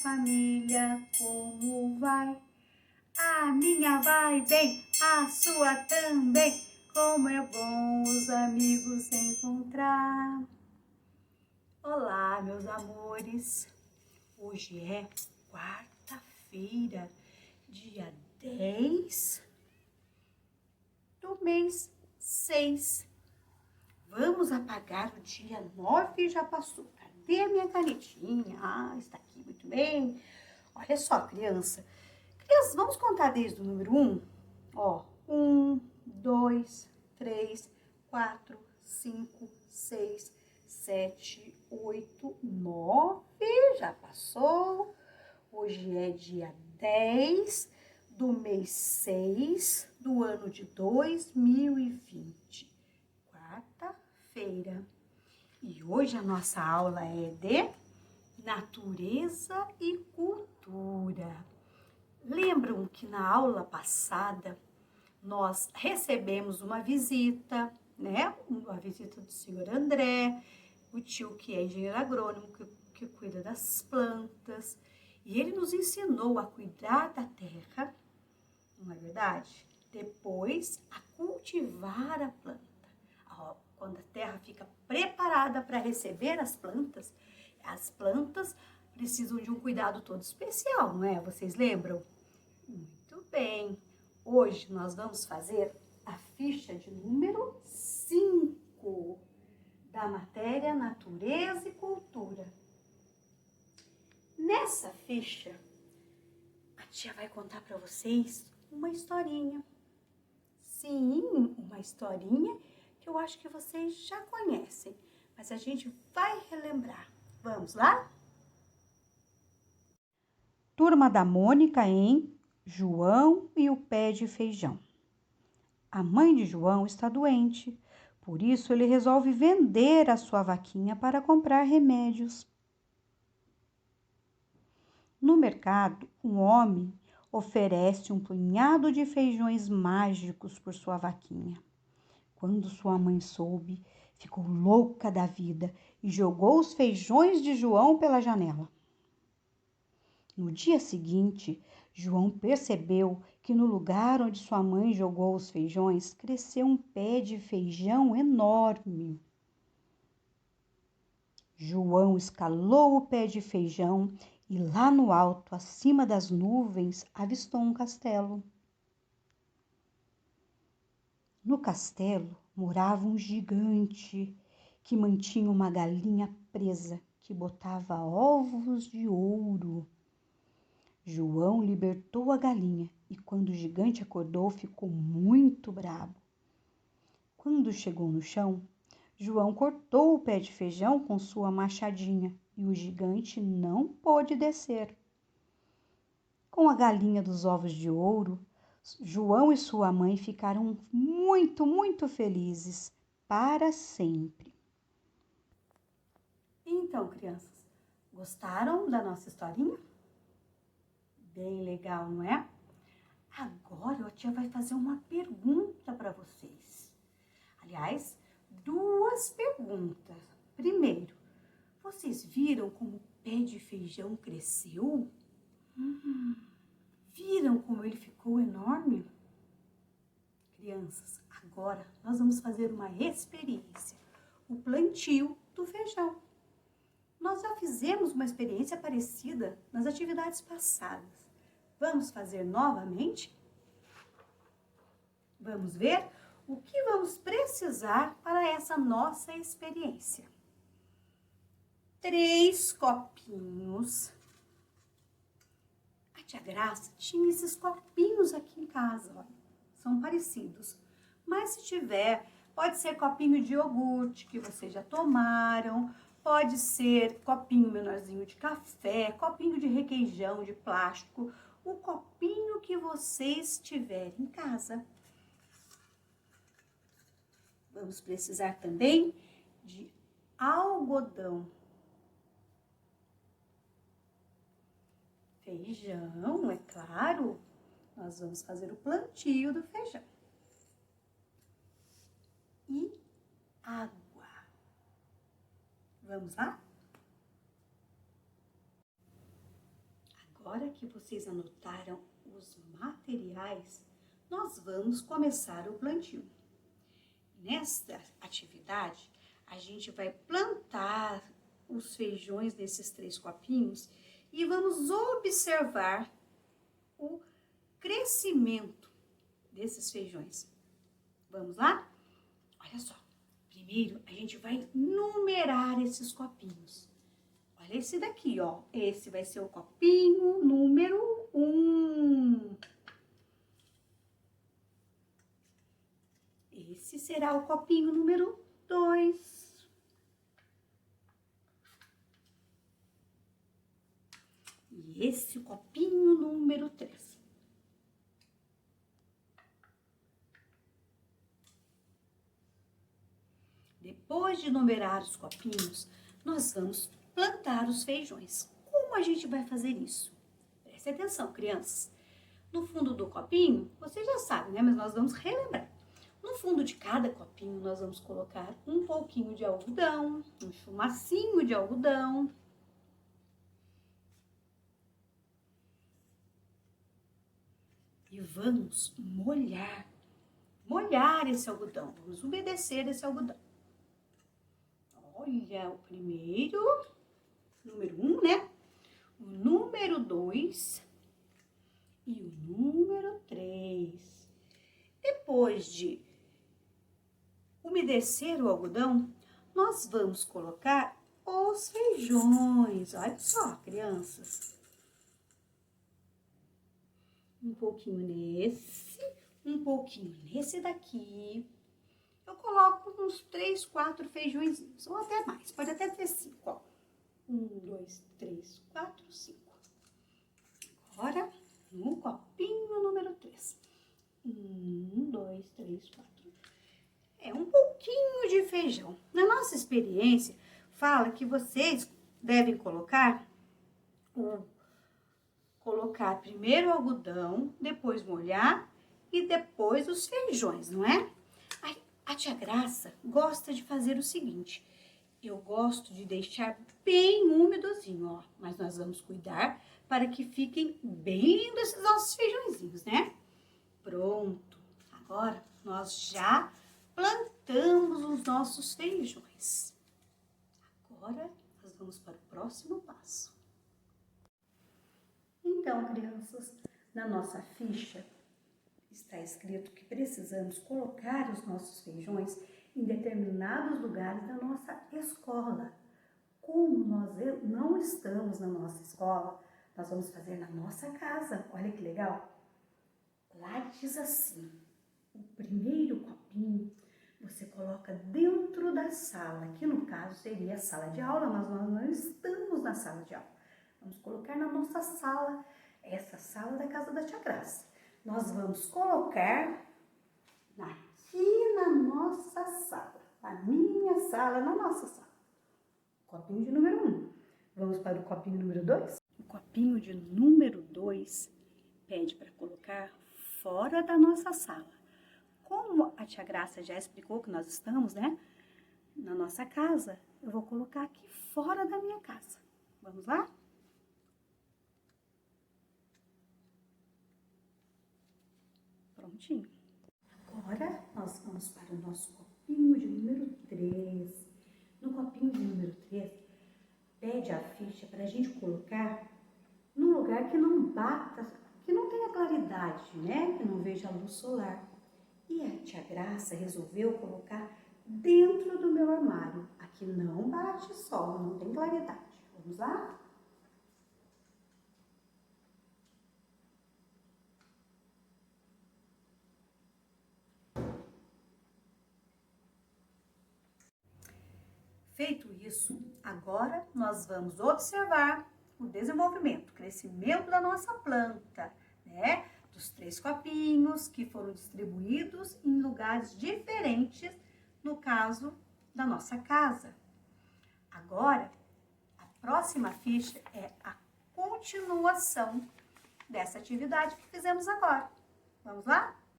família, como vai? A minha vai bem, a sua também. Como é bom os amigos encontrar. Olá, meus amores. Hoje é quarta-feira, dia 10 do mês 6. Vamos apagar o dia 9, já passou. Cadê a minha canetinha? Ah, está aqui, muito bem. Olha só, crianças, vamos contar desde o número 1? Ó, 1, 2, 3, 4, 5, 6, 7, 8, 9, já passou. Hoje é dia 10 do mês 6 do ano de 2020, quarta-feira. E hoje a nossa aula é de natureza e cultura. Lembram que na aula passada nós recebemos uma visita, né? Uma visita do senhor André, o tio que é engenheiro agrônomo, que cuida das plantas. E ele nos ensinou a cuidar da terra, não é verdade? Depois, a cultivar a planta. Quando a terra fica preparada para receber as plantas precisam de um cuidado todo especial, não é? Vocês lembram? Muito bem. Hoje nós vamos fazer a ficha de número 5 da matéria Natureza e Cultura. Nessa ficha, a tia vai contar para vocês uma historinha. Sim, uma historinha que eu acho que vocês já conhecem, mas a gente vai relembrar. Vamos lá? Turma da Mônica em João e o Pé de Feijão. A mãe de João está doente, por isso ele resolve vender a sua vaquinha para comprar remédios. No mercado, um homem oferece um punhado de feijões mágicos por sua vaquinha. Quando sua mãe soube, ficou louca da vida e jogou os feijões de João pela janela. No dia seguinte, João percebeu que no lugar onde sua mãe jogou os feijões, cresceu um pé de feijão enorme. João escalou o pé de feijão e lá no alto, acima das nuvens, avistou um castelo. No castelo morava um gigante que mantinha uma galinha presa que botava ovos de ouro. João libertou a galinha e quando o gigante acordou, ficou muito bravo. Quando chegou no chão, João cortou o pé de feijão com sua machadinha e o gigante não pôde descer. Com a galinha dos ovos de ouro, João e sua mãe ficaram muito, muito felizes para sempre. Então, crianças, gostaram da nossa historinha? Bem legal, não é? Agora a tia vai fazer uma pergunta para vocês. Aliás, 2 perguntas. Primeiro, vocês viram como o pé de feijão cresceu? Viram como ele ficou enorme? Crianças, agora nós vamos fazer uma experiência. O plantio do feijão. Nós já fizemos uma experiência parecida nas atividades passadas. Vamos fazer novamente? Vamos ver o que vamos precisar para essa nossa experiência. 3 copinhos. A tia Graça tinha esses copinhos aqui em casa, olha. São parecidos. Mas se tiver, pode ser copinho de iogurte que vocês já tomaram, pode ser copinho menorzinho de café, copinho de requeijão, de plástico, o copinho que vocês tiverem em casa. Vamos precisar também de algodão, feijão, é claro, nós vamos fazer o plantio do feijão. E água. Vamos lá? Agora que vocês anotaram os materiais, nós vamos começar o plantio. Nesta atividade, a gente vai plantar os feijões nesses 3 copinhos e vamos observar o crescimento desses feijões. Vamos lá? Olha só, primeiro a gente vai numerar esses copinhos. Olha esse daqui, ó. Esse vai ser o copinho número 1. Esse será o copinho número 2. E esse o copinho número 3. Depois de numerar os copinhos, nós vamos plantar os feijões. Como a gente vai fazer isso? Preste atenção, crianças. No fundo do copinho, vocês já sabem, né? Mas nós vamos relembrar. No fundo de cada copinho, nós vamos colocar um pouquinho de algodão, um chumacinho de algodão. E vamos molhar esse algodão. Vamos umedecer esse algodão. Olha, o primeiro, número 1, né? O número 2 e o número 3. Depois de umedecer o algodão, nós vamos colocar os feijões. Olha só, crianças. Um pouquinho nesse, um pouquinho nesse daqui. Eu coloco uns 3, 4 feijõezinhos, ou até mais, pode até ter 5, ó. 1, 2, 3, 4, 5. Agora, no copinho número 3. 1, 2, 3, 4. É um pouquinho de feijão. Na nossa experiência, fala que vocês devem colocar primeiro o algodão, depois molhar e depois os feijões, não é? A tia Graça gosta de fazer o seguinte, eu gosto de deixar bem úmidozinho, ó, mas nós vamos cuidar para que fiquem bem lindos esses nossos feijõezinhos, né? Pronto, agora nós já plantamos os nossos feijões. Agora nós vamos para o próximo passo. Então, crianças, na nossa ficha está escrito que precisamos colocar os nossos feijões em determinados lugares da nossa escola. Como nós não estamos na nossa escola, nós vamos fazer na nossa casa. Olha que legal! Lá diz assim, o primeiro copinho você coloca dentro da sala, que no caso seria a sala de aula, mas nós não estamos na sala de aula. Vamos colocar na nossa sala, essa sala da casa da tia Graça. Nós vamos colocar aqui na nossa sala, na minha sala, na nossa sala. Copinho de número 1. Vamos para o copinho número 2? O copinho de número 2 pede para colocar fora da nossa sala. Como a tia Graça já explicou que nós estamos, né, na nossa casa, eu vou colocar aqui fora da minha casa. Vamos lá? Prontinho. Agora, nós vamos para o nosso copinho de número 3. No copinho de número 3, pede a ficha para a gente colocar num lugar que não bata, que não tenha claridade, né? Que não veja a luz solar. E a tia Graça resolveu colocar dentro do meu armário. Aqui não bate sol, não tem claridade. Vamos lá? Feito isso, agora nós vamos observar o desenvolvimento, o crescimento da nossa planta, né? Dos 3 copinhos que foram distribuídos em lugares diferentes, no caso da nossa casa. Agora, a próxima ficha é a continuação dessa atividade que fizemos agora. Vamos lá?